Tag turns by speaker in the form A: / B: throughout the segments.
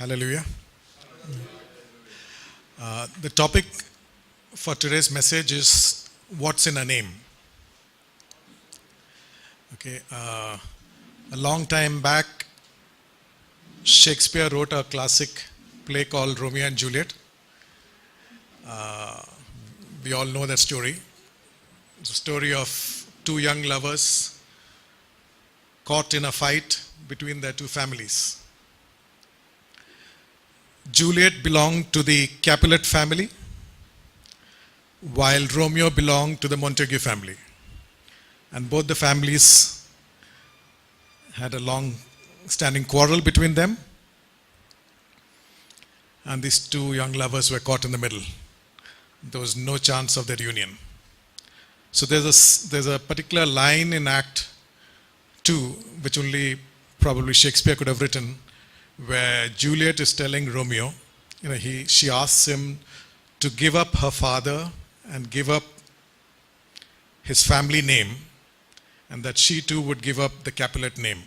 A: Hallelujah. The topic for today's message is what's in a name. Okay, a long time back, Shakespeare wrote a classic play called Romeo and Juliet. We all know that story. It's a story of two young lovers caught in a fight between their two families. Juliet belonged to the Capulet family, while Romeo belonged to the Montague family. And both the families had a long-standing quarrel between them. And these two young lovers were caught in the middle. There was no chance of their union. So there's a particular line in Act 2, which only probably Shakespeare could have written, where Juliet is telling Romeo, she asks him to give up her father and give up his family name, and that she too would give up the Capulet name,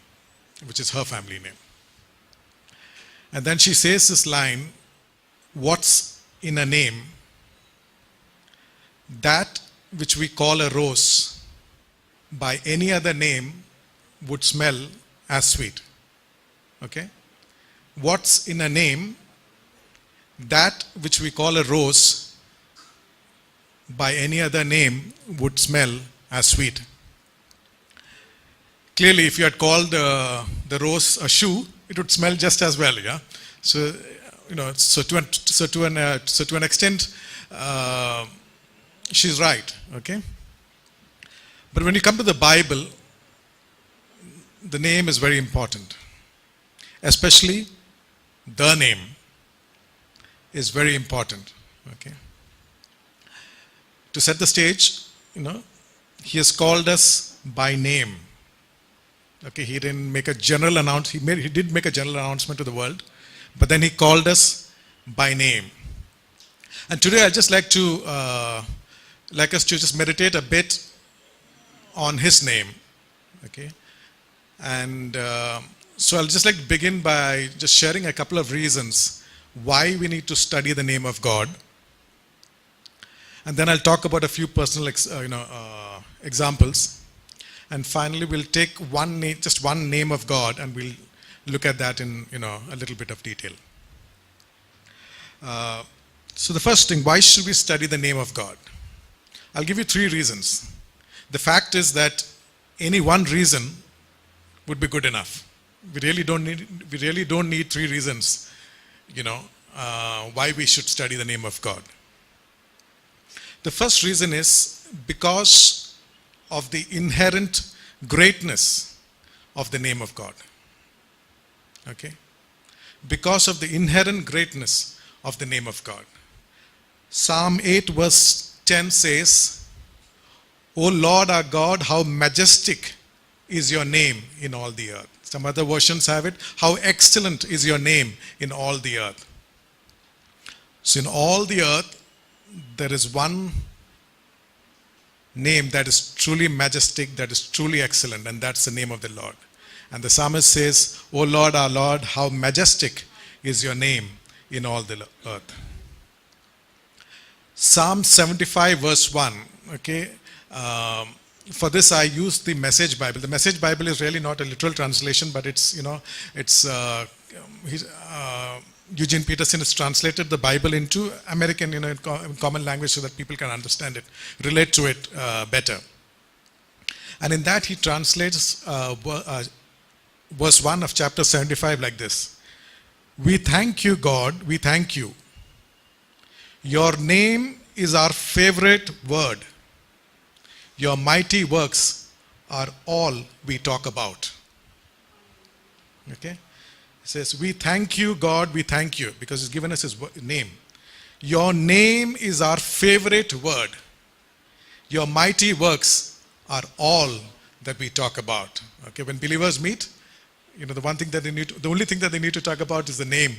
A: which is her family name. And then she says this line, what's in a name? That which we call a rose by any other name would smell as sweet. Okay? What's in a name? That which we call a rose by any other name would smell as sweet. Clearly, if you had called the rose a shoe, it would smell just as well. Yeah. So, to an extent, she's right. Okay. But when you come to the Bible, the name is very important. Especially the name is very important. Okay. To set the stage, he has called us by name. Okay, he didn't make a general announcement. He did make a general announcement to the world, but then he called us by name. And today I'd just like us to just meditate a bit on his name. Okay, and so I'll just like to begin by just sharing a couple of reasons why we need to study the name of God. And then I'll talk about a few personal examples. And finally, we'll take just one name of God, and we'll look at that in a little bit of detail. So the first thing, why should we study the name of God? I'll give you 3 reasons. The fact is that any one reason would be good enough. We really don't need 3 reasons, why we should study the name of God. The first reason is because of the inherent greatness of the name of God. Okay? Because of the inherent greatness of the name of God. Psalm 8 verse 10 says, O Lord our God, how majestic is your name in all the earth. Some other versions have it, how excellent is your name in all the earth. So in all the earth, there is one name that is truly majestic, that is truly excellent, and that's the name of the Lord. And the psalmist says, O Lord, our Lord, how majestic is your name in all the earth. Psalm 75 verse 1, okay, for this I use the Message Bible. The Message Bible is really not a literal translation, but it's Eugene Peterson has translated the Bible into American, in common language so that people can understand it, relate to it better. And in that he translates verse 1 of chapter 75 like this. We thank you, God, we thank you. Your name is our favorite word. Your mighty works are all we talk about. Okay? It says, we thank you, God, we thank you, because he's given us his name. Your name is our favorite word. Your mighty works are all that we talk about. Okay, when believers meet, the only thing that they need to talk about is the name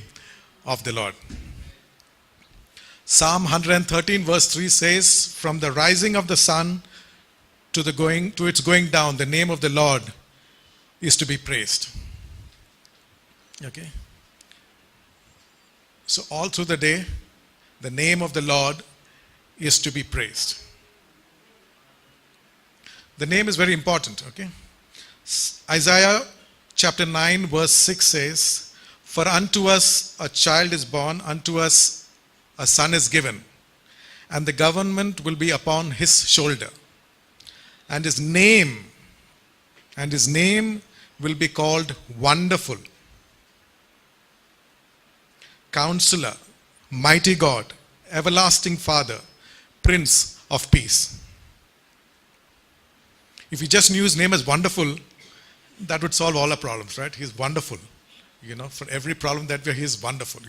A: of the Lord. Psalm 113 verse 3 says, from the rising of the sun to its going down, the name of the Lord is to be praised. Okay. So all through the day, the name of the Lord is to be praised. The name is very important, okay? Isaiah chapter 9 verse 6 says, "For unto us a child is born, unto us a son is given, and the government will be upon his shoulder. And his name will be called Wonderful, Counselor, Mighty God, Everlasting Father, Prince of Peace." If we just knew his name as Wonderful, that would solve all our problems, right? He's wonderful. For every problem that we have, he's wonderful,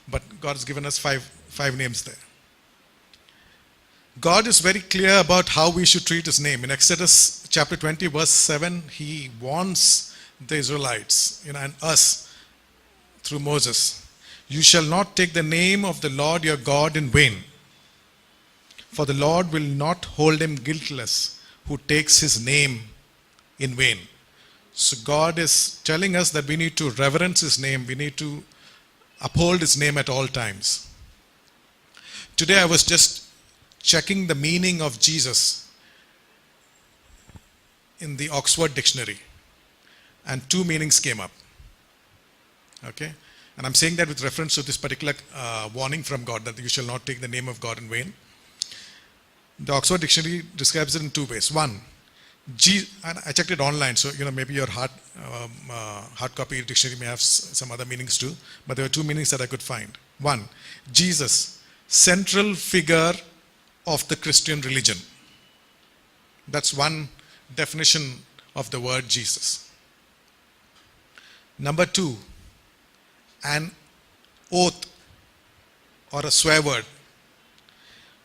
A: But God has given us five names there. God is very clear about how we should treat his name. In Exodus chapter 20, verse 7, he warns the Israelites, and us through Moses. "You shall not take the name of the Lord your God in vain, for the Lord will not hold him guiltless who takes his name in vain." So God is telling us that we need to reverence his name. We need to uphold his name at all times. Today I was just checking the meaning of Jesus in the Oxford Dictionary, and two meanings came up. Okay? And I'm saying that with reference to this particular warning from God, that you shall not take the name of God in vain. The Oxford Dictionary describes it in two ways. One, and I checked it online, so maybe your hard copy dictionary may have some other meanings too, but there were two meanings that I could find. One, Jesus, central figure of the Christian religion. That's one definition of the word Jesus. Number two, an oath or a swear word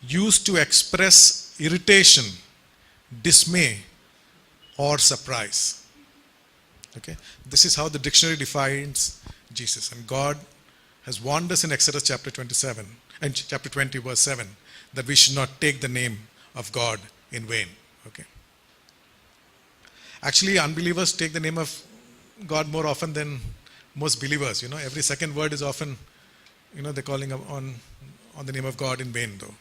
A: used to express irritation, dismay, or surprise. Okay? This is how the dictionary defines Jesus. And God has warned us in Exodus chapter 27 and chapter 20 verse 7 that we should not take the name of God in vain. Okay? Actually, unbelievers take the name of God more often than most believers. Every second word is often, they're calling on the name of God in vain though.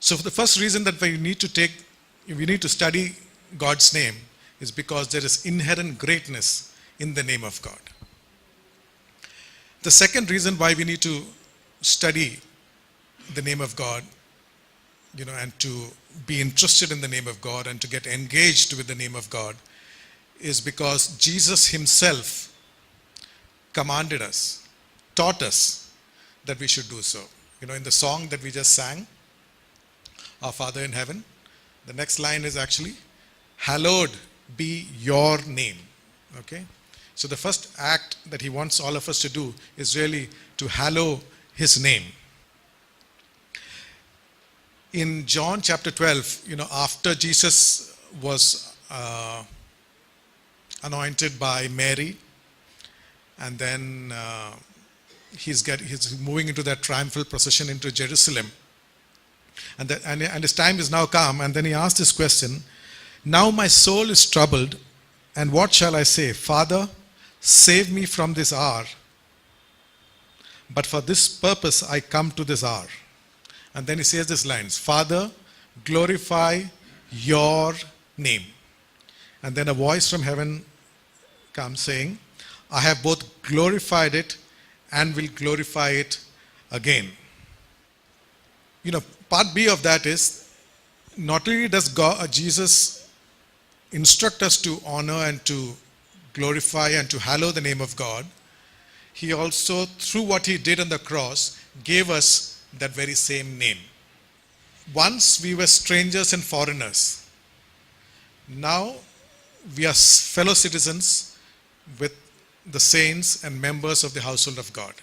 A: So the first reason that we need to study God's name is because there is inherent greatness in the name of God. The second reason why we need to study the name of God, and to be interested in the name of God and to get engaged with the name of God is because Jesus himself commanded us, taught us that we should do so. In the song that we just sang, Our Father in Heaven, the next line is actually, "Hallowed be your name." Okay? So the first act that he wants all of us to do is really to hallow his name. In John chapter 12, after Jesus was anointed by Mary, and then he's moving into that triumphal procession into Jerusalem, and his time is now come, and then he asked this question, "Now my soul is troubled, and what shall I say? Father, save me from this hour. But for this purpose I come to this hour." And then he says these lines, "Father, glorify your name." And then a voice from heaven comes saying, "I have both glorified it and will glorify it again." Part B of that is, not only does Jesus instruct us to honor and to glorify and to hallow the name of God, he also, through what he did on the cross, gave us that very same name. Once we were strangers and foreigners. Now we are fellow citizens with the saints and members of the household of God.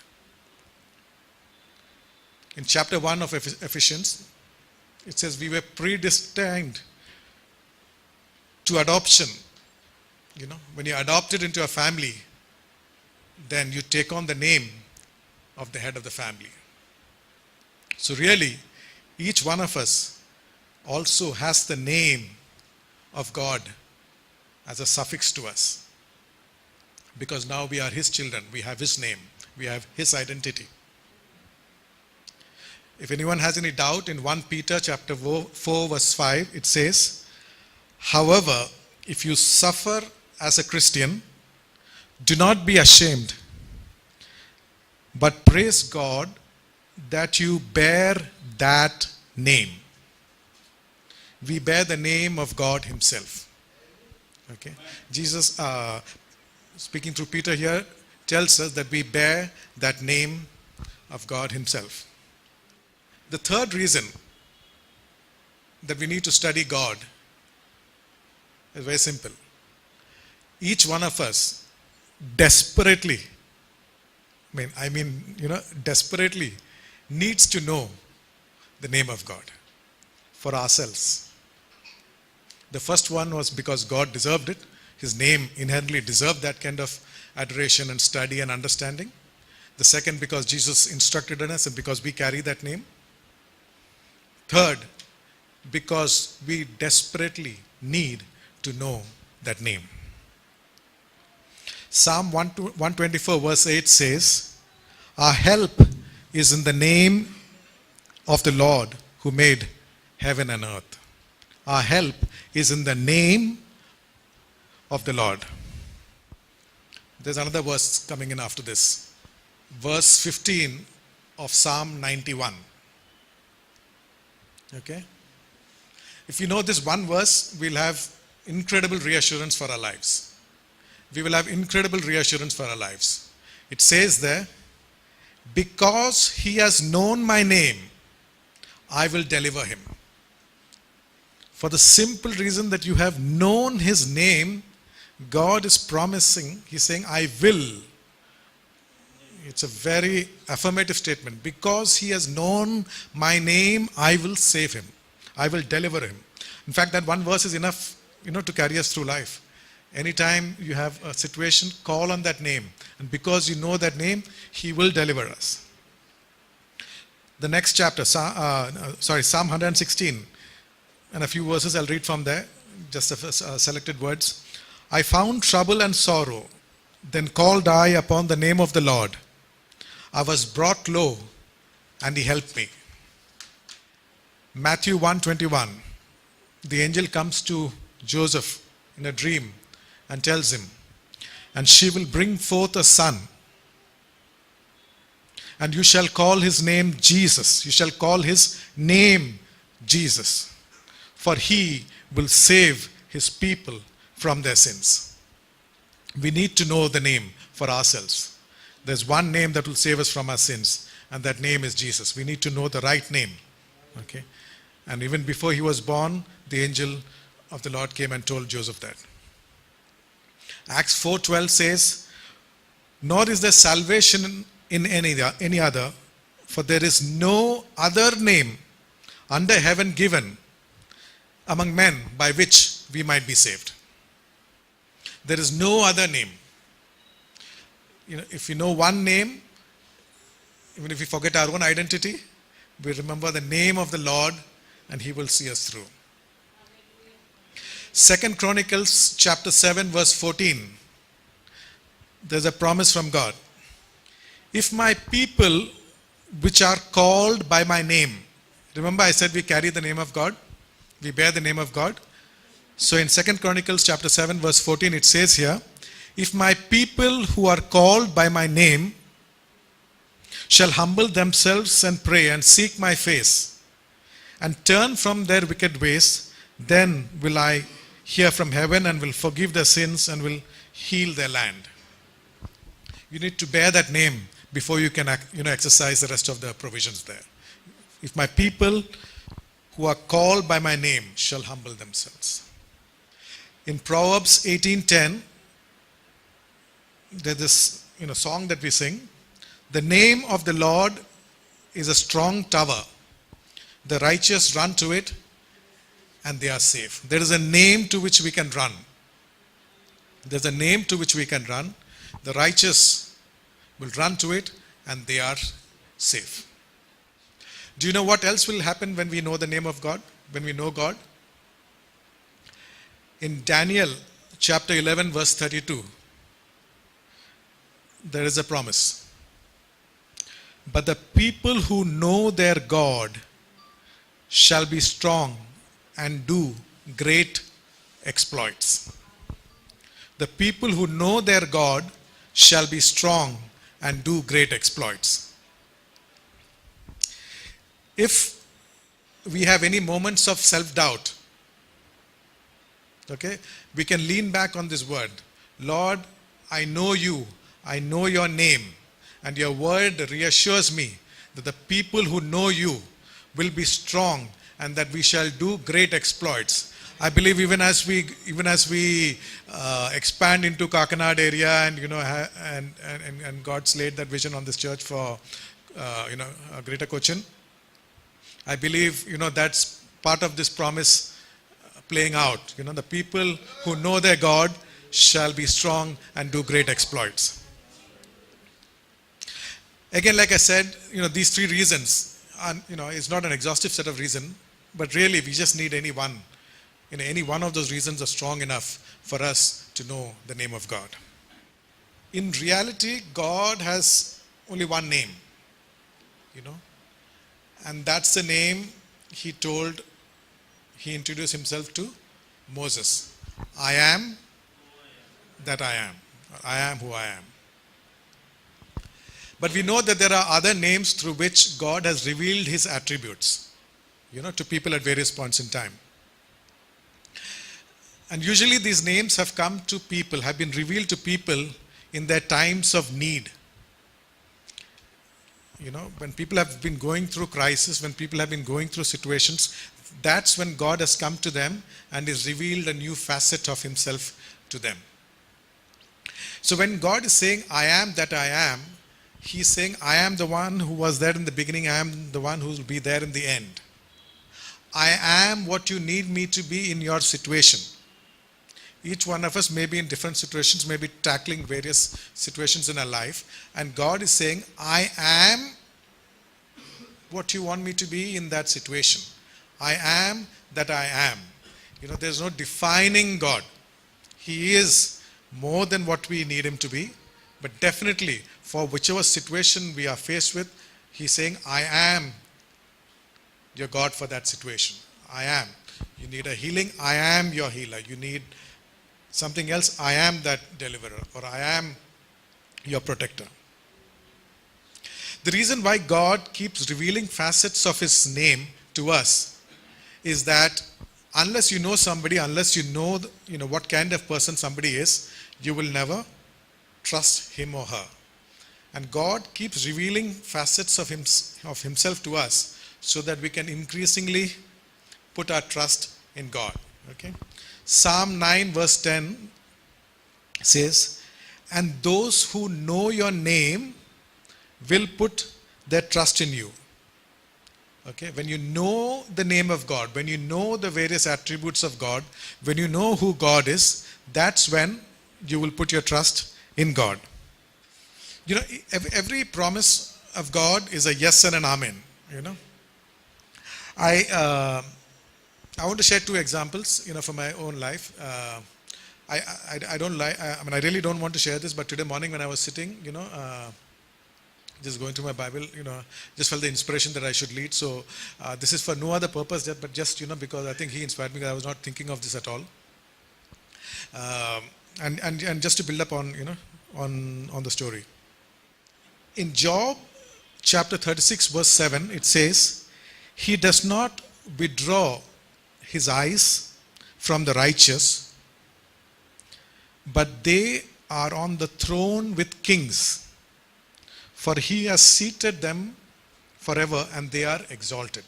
A: In chapter 1 of Ephesians, it says we were predestined to adoption. When you're adopted into a family, then you take on the name of the head of the family. So really, each one of us also has the name of God as a suffix to us. Because now we are his children, we have his name. We have his identity. If anyone has any doubt, in 1 Peter chapter 4 verse 5, it says, however, if you suffer as a Christian, do not be ashamed, but praise God that you bear that name. We bear the name of God himself. Okay. Jesus, speaking through Peter here, tells us that we bear that name of God himself. The third reason that we need to study God is very simple. Each one of us desperately, desperately needs to know the name of God for ourselves. The first one was because God deserved it. His name inherently deserved that kind of adoration and study and understanding. The second, because Jesus instructed us and because we carry that name. Third, because we desperately need to know that name. Psalm 124 verse 8 says, our help is in the name of the Lord who made heaven and earth. Our help is in the name of the Lord. There's another verse coming in after this. Verse 15 of Psalm 91. Okay? If you know this one verse, we'll have incredible reassurance for our lives. We will have incredible reassurance for our lives. It says there, because he has known my name, I will deliver him. For the simple reason that you have known his name, God is promising, he's saying, I will. It's a very affirmative statement. Because he has known my name, I will save him. I will deliver him. In fact, that one verse is enough, to carry us through life. Anytime you have a situation, call on that name. And because you know that name, he will deliver us. The next chapter, Psalm 116. And a few verses I'll read from there, just selected words. I found trouble and sorrow, then called I upon the name of the Lord. I was brought low, and he helped me. Matthew 1:21. The angel comes to Joseph in a dream and tells him, and she will bring forth a son, and you shall call his name Jesus. You shall call his name Jesus, for he will save his people from their sins. We need to know the name for ourselves. There's one name that will save us from our sins, and that name is Jesus. We need to know the right name. Okay? And even before he was born, the angel of the Lord came and told Joseph that. Acts 4:12 says, nor is there salvation in any other, for there is no other name under heaven given among men by which we might be saved. There is no other name. If you know one name, even if we forget our own identity, we remember the name of the Lord and he will see us through. 2 Chronicles chapter 7 verse 14. There's a promise from God. If my people which are called by my name, remember I said we carry the name of God, we bear the name of God. So in 2 Chronicles chapter 7 verse 14 it says here, if my people who are called by my name shall humble themselves and pray and seek my face and turn from their wicked ways, then will I hear from heaven and will forgive their sins and will heal their land. You need to bear that name before you can exercise the rest of the provisions there. If my people who are called by my name shall humble themselves. In Proverbs 18:10, there's this song that we sing. The name of the Lord is a strong tower. The righteous run to it and they are safe. There is a name to which we can run. There's a name to which we can run. The righteous will run to it and they are safe. Do you know what else will happen when we know the name of God? When we know God? In Daniel chapter 11 verse 32, there is a promise. But the people who know their God shall be strong and do great exploits. The people who know their God shall be strong and do great exploits. If we have any moments of self-doubt, okay, we can lean back on this word. Lord, I know you. I know your name. And your word reassures me that the people who know you will be strong and that we shall do great exploits. I believe even as we expand into Kakinada area and and God's laid that vision on this church for Greater Cochin, I believe that's part of this promise playing out. The people who know their God shall be strong and do great exploits. Again, like I said, these three reasons, it's not an exhaustive set of reasons, but really we just need any one. Any one of those reasons are strong enough for us to know the name of God. In reality, God has only one name, and that's the name he introduced himself to Moses. I am that I am. I am who I am. But we know that there are other names through which God has revealed his attributes, to people at various points in time. And usually these names have been revealed to people in their times of need. When people have been going through crisis, when people have been going through situations, that's when God has come to them and has revealed a new facet of himself to them. So when God is saying, I am that I am, he's saying, I am the one who was there in the beginning. I am the one who will be there in the end. I am what you need me to be in your situation. Each one of us may be in different situations, may be tackling various situations in our life. And God is saying, I am what you want me to be in that situation. I am that I am. There's no defining God. He is more than what we need him to be. But definitely, for whichever situation we are faced with, he's saying, I am your God for that situation. I am. You need a healing, I am your healer. You need something else, I am that deliverer, or I am your protector. The reason why God keeps revealing facets of his name to us is that unless you know somebody, unless you know what kind of person somebody is, you will never trust him or her. And God keeps revealing facets of himself to us so that we can increasingly put our trust in God. Okay? Psalm 9 verse 10 says, and those who know your name will put their trust in you. Okay? When you know the name of God, when you know the various attributes of God, when you know who God is, that's when you will put your trust in God. Every promise of God is a yes and an amen. I want to share two examples, from my own life. I really don't want to share this, but today morning when I was sitting, just going through my Bible, just felt the inspiration that I should lead. So this is for no other purpose, but just, because I think he inspired me, because I was not thinking of this at all. And just to build up on, on the story. In Job chapter 36 verse 7, it says, he does not withdraw his eyes from the righteous, but they are on the throne with kings, for he has seated them forever and they are exalted.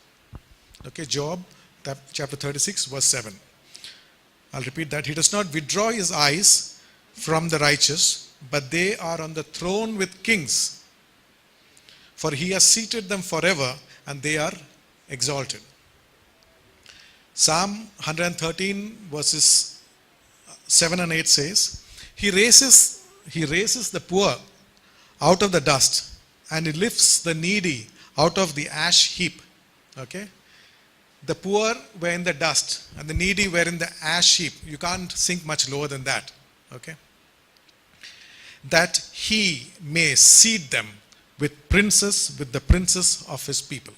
A: Okay, Job chapter 36 verse 7. I'll repeat that. He does not withdraw his eyes from the righteous, but they are on the throne with kings, for he has seated them forever and they are exalted. Psalm 113 verses 7 and 8 says, he raises the poor out of the dust and he lifts the needy out of the ash heap. Okay? The poor were in the dust and the needy were in the ash heap. You can't sink much lower than that. Okay? That he may seat them with princes, with the princes of his people.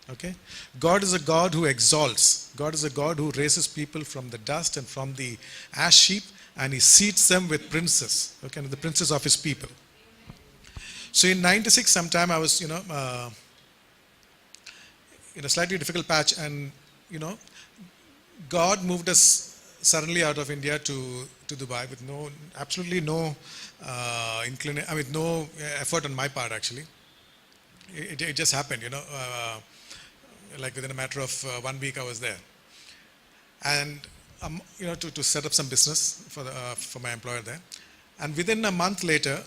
A: Okay? God is a God who exalts. God is a God who raises people from the dust and from the ash heap, and he seats them with princes. Okay? The princes of his people. So in 96, sometime I was, in a slightly difficult patch, and, God moved us suddenly out of India to Dubai with absolutely no no effort on my part actually. It just happened, like within a matter of 1 week I was there. And, to set up some business for my employer there. And within a month later,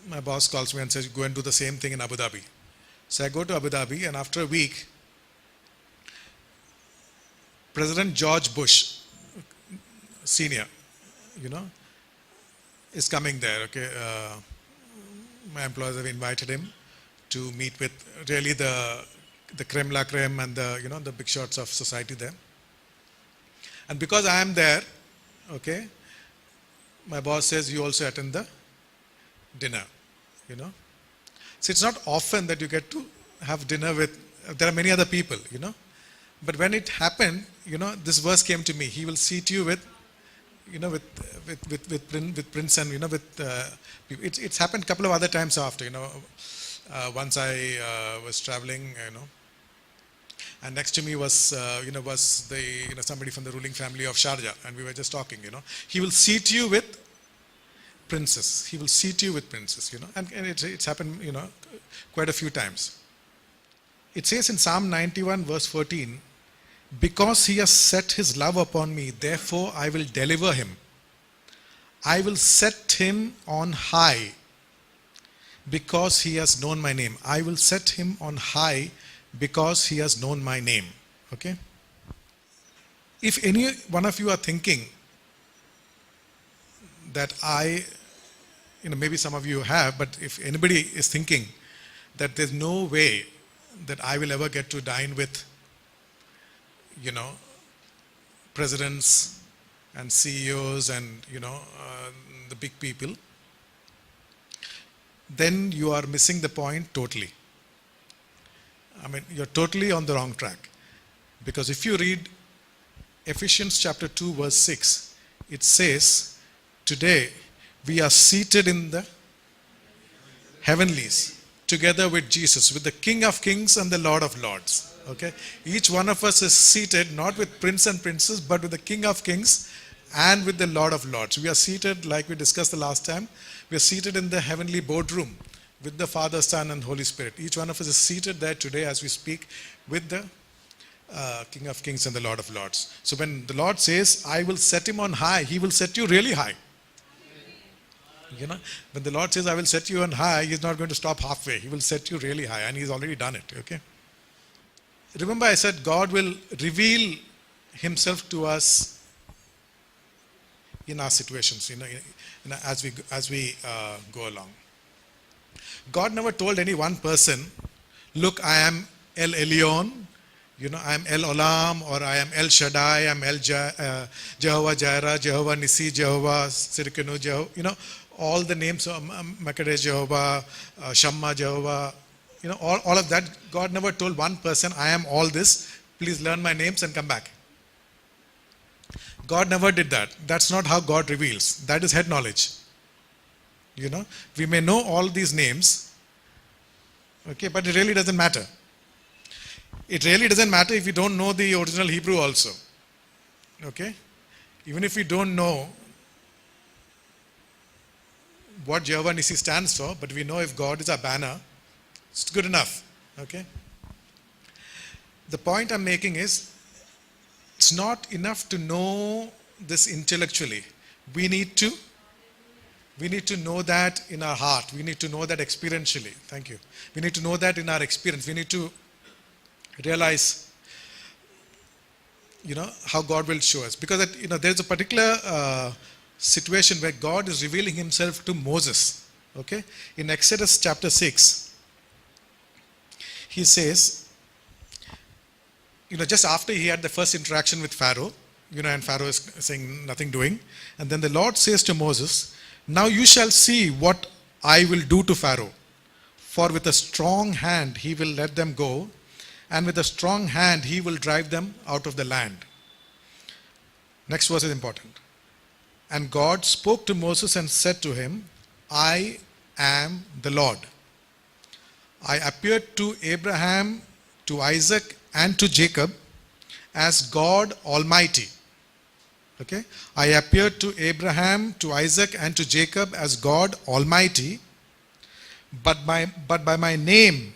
A: my boss calls me and says, go and do the same thing in Abu Dhabi. So I go to Abu Dhabi, and after a week, President George Bush, Senior, is coming there. Okay, my employers have invited him to meet with really the creme la creme and the big shots of society there. And because I am there, okay, my boss says you also attend the dinner. So it's not often that you get to have dinner with. There are many other people, But when it happened, this verse came to me. He will seat you with prince and people. It's happened a couple of other times after. Once I was traveling, and next to me was the somebody from the ruling family of Sharjah, and we were just talking. He will seat you with princes. He will seat you with princes. And it's happened quite a few times. It says in Psalm 91 verse 14. Because he has set his love upon me, therefore I will deliver him. I will set him on high because he has known my name. I will set him on high because he has known my name. Okay? If any one of you are thinking that maybe some of you have, but if anybody is thinking that there's no way that I will ever get to dine with presidents and CEOs and, the big people, then you are missing the point totally. You're totally on the wrong track. Because if you read Ephesians chapter 2 verse 6, it says, today we are seated in the heavenlies together with Jesus, with the King of Kings and the Lord of Lords. Okay, each one of us is seated not with prince and princess, but with the King of Kings and with the Lord of Lords. We are seated, like we discussed the last time, we are seated in the heavenly boardroom with the Father, Son, and Holy Spirit. Each one of us is seated there today as we speak with the King of Kings and the Lord of Lords. So when the Lord says, I will set him on high, he will set you really high. When the Lord says, I will set you on high, he's not going to stop halfway. He will set you really high, and he's already done it. Okay. Remember I said God will reveal himself to us in our situations, as we go along. God never told any one person, look, I am El Elyon, I am El Olam, or I am El Shaddai, I am Jehovah Jireh, Jehovah Nissi, Jehovah Sirkenu, Jehovah, all the names of Makadesh Jehovah, Shammah Jehovah, all of that. God never told one person, I am all this, please learn my names and come back. God never did that. That's not how God reveals. That is head knowledge. We may know all these names, okay, but it really doesn't matter. It really doesn't matter if you don't know the original Hebrew also. Okay? Even if we don't know what Jehovah Nissi stands for, but we know if God is our banner, it's good enough. Okay? The point I'm making is, it's not enough to know this intellectually. We need to know that in our heart. We need to know that experientially. Thank you. We need to know that in our experience. We need to realize, how God will show us. Because there's a particular situation where God is revealing himself to Moses. Okay? In Exodus chapter 6, he says, just after he had the first interaction with Pharaoh, and Pharaoh is saying nothing doing. And then the Lord says to Moses, now you shall see what I will do to Pharaoh. For with a strong hand he will let them go, and with a strong hand he will drive them out of the land. Next verse is important. And God spoke to Moses and said to him, I am the Lord. I appeared to Abraham, to Isaac, and to Jacob as God Almighty. Okay? I appeared to Abraham, to Isaac, and to Jacob as God Almighty, but by my name,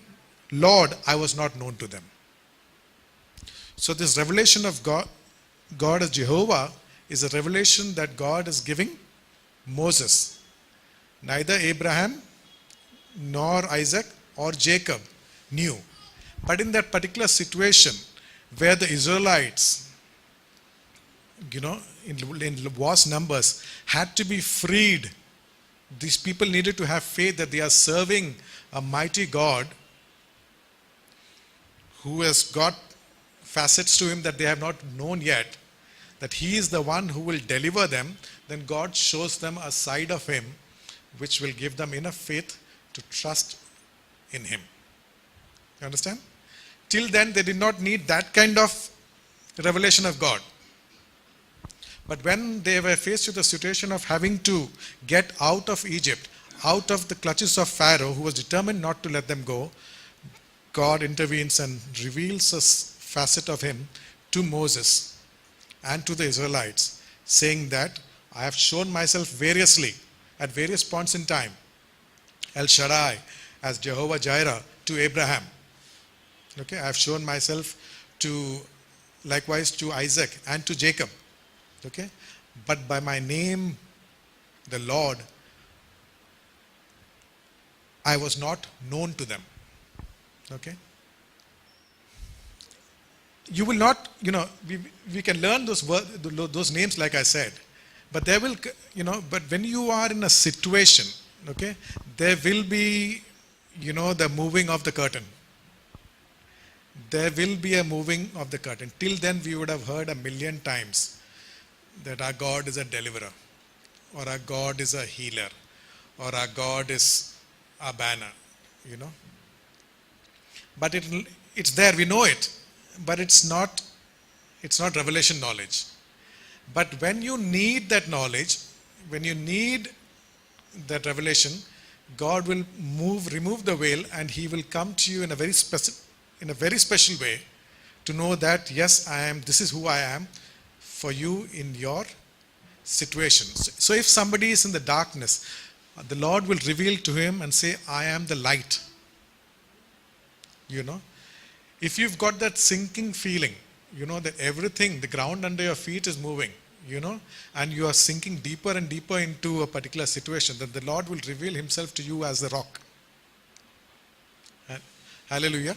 A: Lord, I was not known to them. So this revelation of God as Jehovah is a revelation that God is giving Moses. Neither Abraham nor Isaac or Jacob knew. But in that particular situation where the Israelites, in vast numbers, had to be freed, these people needed to have faith that they are serving a mighty God who has got facets to him that they have not known yet, that he is the one who will deliver them. Then God shows them a side of him which will give them enough faith to trust in him. You understand? Till then they did not need that kind of revelation of God. But when they were faced with the situation of having to get out of Egypt, out of the clutches of Pharaoh, who was determined not to let them go, God intervenes and reveals a facet of him to Moses and to the Israelites, saying that I have shown myself variously at various points in time. El Shaddai as Jehovah Jireh to Abraham. Okay, I have shown myself likewise to Isaac and to Jacob. Okay, but by my name, the Lord, I was not known to them. Okay. You will not, we can learn those names like I said, but there will, but when you are in a situation, okay, there will be, the moving of the curtain. There will be a moving of the curtain. Till then we would have heard a million times that our God is a deliverer, or our God is a healer, or our God is a banner, But it's there, we know it. But it's not revelation knowledge. But when you need that knowledge, when you need that revelation, God will remove the veil, and he will come to you in a very special way to know that yes, this is who I am for you in your situation. So if somebody is in the darkness, the Lord will reveal to him and say, I am the light. If you've got that sinking feeling, that everything, the ground under your feet is moving, and you are sinking deeper and deeper into a particular situation, then the Lord will reveal himself to you as the rock. Hallelujah.